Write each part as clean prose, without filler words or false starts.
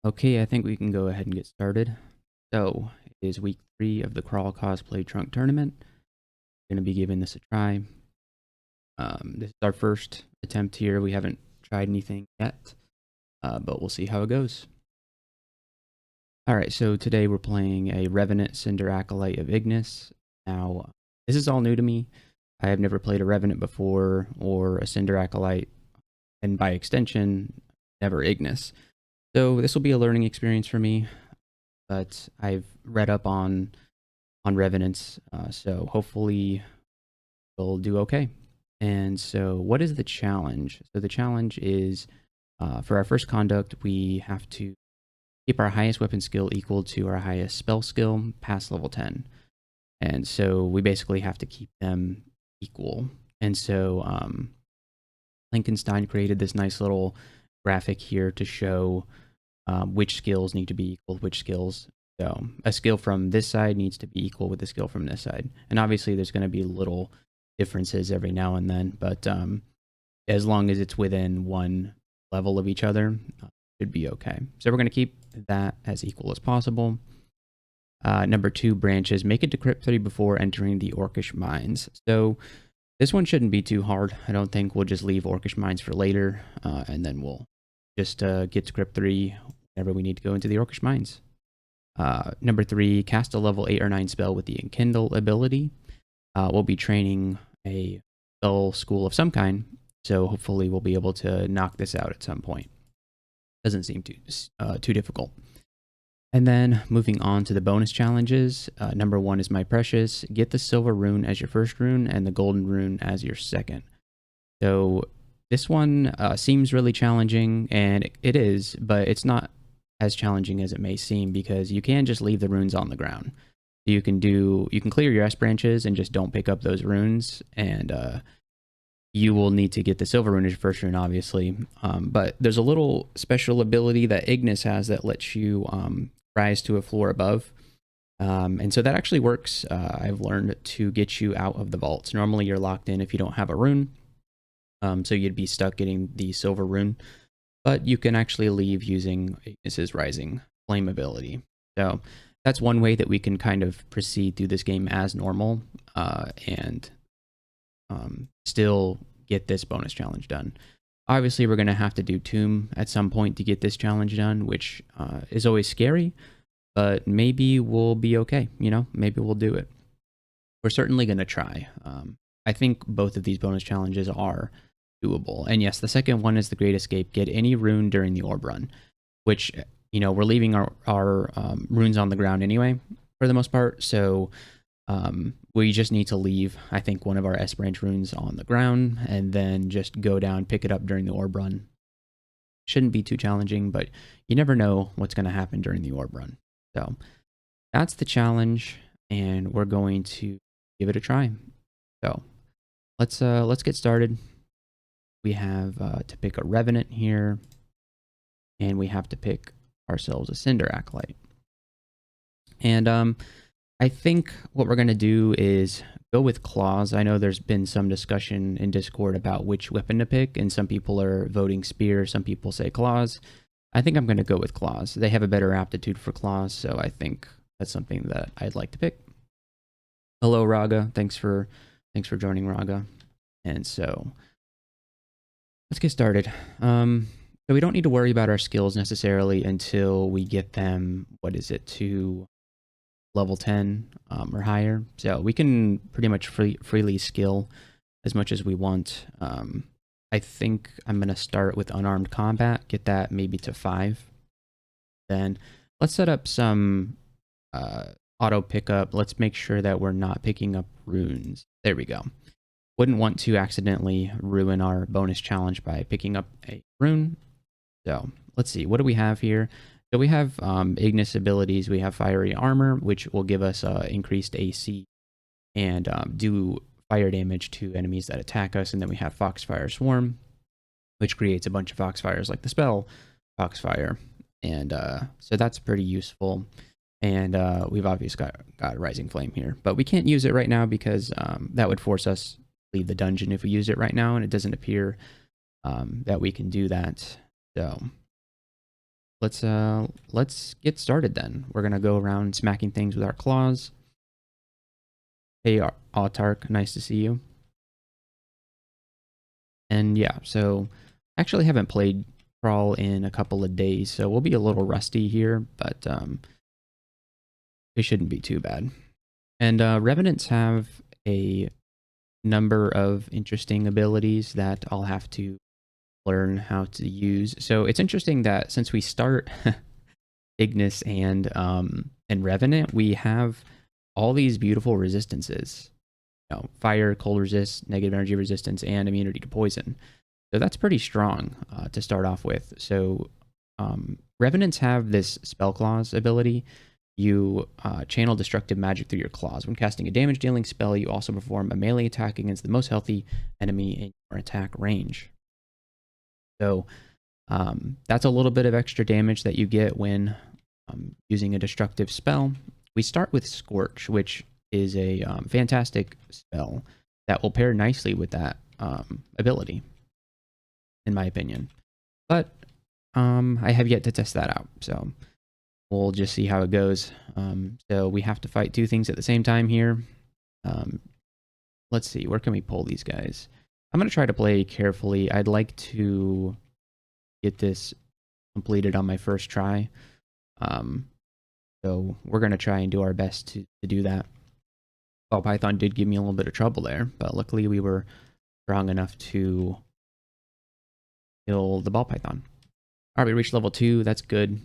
Okay, I think we can go ahead and get started. So, it is week 3 of the Crawl Cosplay Trunk Tournament. Going to be giving this a try. This is our first attempt here. We haven't tried anything yet, but we'll see how it goes. Alright, so today we're playing a Revenant Cinder Acolyte of Ignis. Now, this is all new to me. I have never played a Revenant before, or a Cinder Acolyte, and by extension, never Ignis. So this will be a learning experience for me, but I've read up on Revenants, so hopefully we'll do okay. And so what is the challenge? So the challenge is, for our first conduct, we have to keep our highest weapon skill equal to our highest spell skill past level 10. And so we basically have to keep them equal. And so Lincolnstein created this nice little graphic here to show which skills need to be equal to which skills. So a skill from this side needs to be equal with a skill from this side. And obviously there's going to be little differences every now and then, but as long as it's within one level of each other, should be okay. So we're going to keep that as equal as possible. Number 2, branches. Make it to Crypt 3 before entering the Orcish Mines. So this one shouldn't be too hard. I don't think we'll just leave Orcish Mines for later, and then we'll just get to Crypt 3 whenever we need to go into the Orcish Mines. Number 3, cast a level 8 or 9 spell with the Enkindle ability. We'll be training a spell school of some kind, so hopefully we'll be able to knock this out at some point. Doesn't seem too difficult. And then moving on to the bonus challenges. Number 1 is My Precious. Get the silver rune as your first rune and the golden rune as your second. So this one seems really challenging, and it is, but it's not as challenging as it may seem because you can just leave the runes on the ground. You can clear your S branches and just don't pick up those runes, and you will need to get the silver rune as your first rune, obviously. But there's a little special ability that Ignis has that lets you rise to a floor above. And so that actually works, I've learned, to get you out of the vaults. Normally you're locked in if you don't have a rune. So you'd be stuck getting the silver rune. But you can actually leave using Ignis's Rising Flame ability. So that's one way that we can kind of proceed through this game as normal and still get this bonus challenge done. Obviously, we're going to have to do Tomb at some point to get this challenge done, which is always scary, but maybe we'll be okay, maybe we'll do it. We're certainly going to try. I think both of these bonus challenges are doable. And yes, the second one is the Great Escape. Get any rune during the orb run, which, we're leaving our runes on the ground anyway, for the most part. So we just need to leave, I think, one of our S branch runes on the ground and then just go down, pick it up during the orb run. Shouldn't be too challenging, but you never know what's going to happen during the orb run. So that's the challenge, and we're going to give it a try. So let's get started. We have to pick a Revenant here, and we have to pick ourselves a Cinder Acolyte. And I think what we're going to do is go with Claws. I know there's been some discussion in Discord about which weapon to pick, and some people are voting Spear, some people say Claws. I think I'm going to go with Claws. They have a better aptitude for Claws, so I think that's something that I'd like to pick. Hello, Raga. Thanks for joining, Raga. And so let's get started. So we don't need to worry about our skills necessarily until we get them, to level 10 or higher. So we can pretty much freely skill as much as we want. I think I'm going to start with Unarmed Combat, get that maybe to 5. Then let's set up some auto pickup. Let's make sure that we're not picking up runes. There we go. Wouldn't want to accidentally ruin our bonus challenge by picking up a rune. So let's see, what do we have here? So we have Ignis abilities. We have Fiery Armor, which will give us increased AC and do fire damage to enemies that attack us. And then we have Foxfire Swarm, which creates a bunch of Foxfires like the spell Foxfire. And so that's pretty useful. And we've obviously got Rising Flame here. But we can't use it right now because that would force us to leave the dungeon if we use it right now. And it doesn't appear that we can do that. So let's get started then. We're gonna go around smacking things with our claws. Hey, Autark, nice to see you. And yeah, so actually haven't played Crawl in a couple of days, so we'll be a little rusty here, but it shouldn't be too bad. And Revenants have a number of interesting abilities that I'll have to learn how to use. So it's interesting that since we start Ignis and Revenant, we have all these beautiful resistances. You know, fire, cold resist, negative energy resistance, and immunity to poison. So that's pretty strong to start off with. So Revenants have this Spell Claws ability. You channel destructive magic through your claws. When casting a damage-dealing spell, you also perform a melee attack against the most healthy enemy in your attack range. So that's a little bit of extra damage that you get when using a destructive spell. We start with Scorch, which is a fantastic spell that will pair nicely with that ability, in my opinion. But I have yet to test that out, so we'll just see how it goes. So we have to fight two things at the same time here. Let's see, where can we pull these guys? I'm going to try to play carefully. I'd like to get this completed on my first try. So we're going to try and do our best to do that. Ball Python did give me a little bit of trouble there, but luckily we were strong enough to kill the Ball Python. All right, we reached level 2. That's good.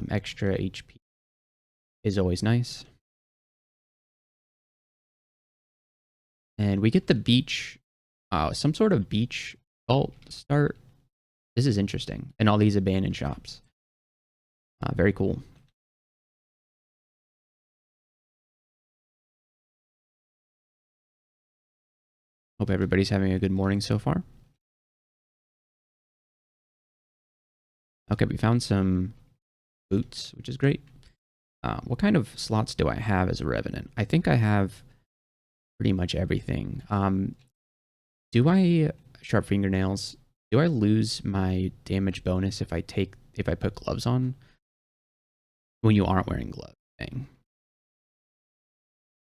Extra HP is always nice. And we get the beach, some sort of beach vault start. This is interesting. And all these abandoned shops. Very cool. Hope everybody's having a good morning so far. Okay, we found some boots, which is great. What kind of slots do I have as a Revenant? I think I have pretty much everything. Do I sharp fingernails? Do I lose my damage bonus if I put gloves on? When you aren't wearing gloves. Dang.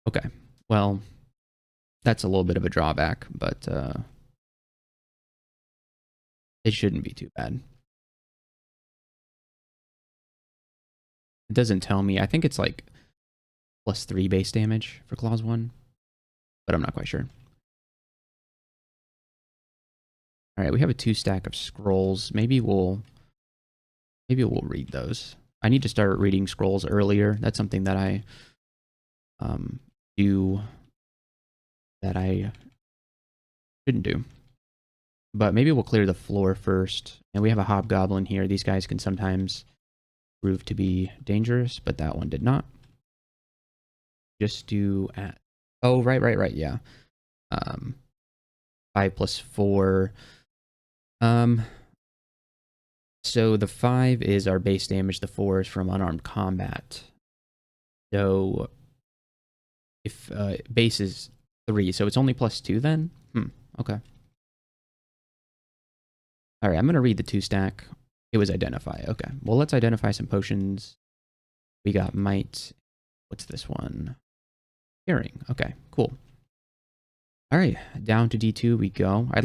Okay. Well, that's a little bit of a drawback, but it shouldn't be too bad. It doesn't tell me. I think it's like +3 base damage for clause 1, but I'm not quite sure. All right, we have a 2 stack of scrolls. Maybe we'll read those. I need to start reading scrolls earlier. That's something that I do that I shouldn't do. But maybe we'll clear the floor first. And we have a hobgoblin here. These guys can sometimes prove to be dangerous, but that one did not. Just do at... Oh, right, yeah. 5 plus 4. So the 5 is our base damage, the 4 is from unarmed combat. So if base is 3, so it's only +2 then? Okay. Alright, I'm going to read the 2 stack. It was identify. Okay. Well, let's identify some potions. We got might. What's this one? Hearing. Okay, cool. Alright, down to D2 we go. I'd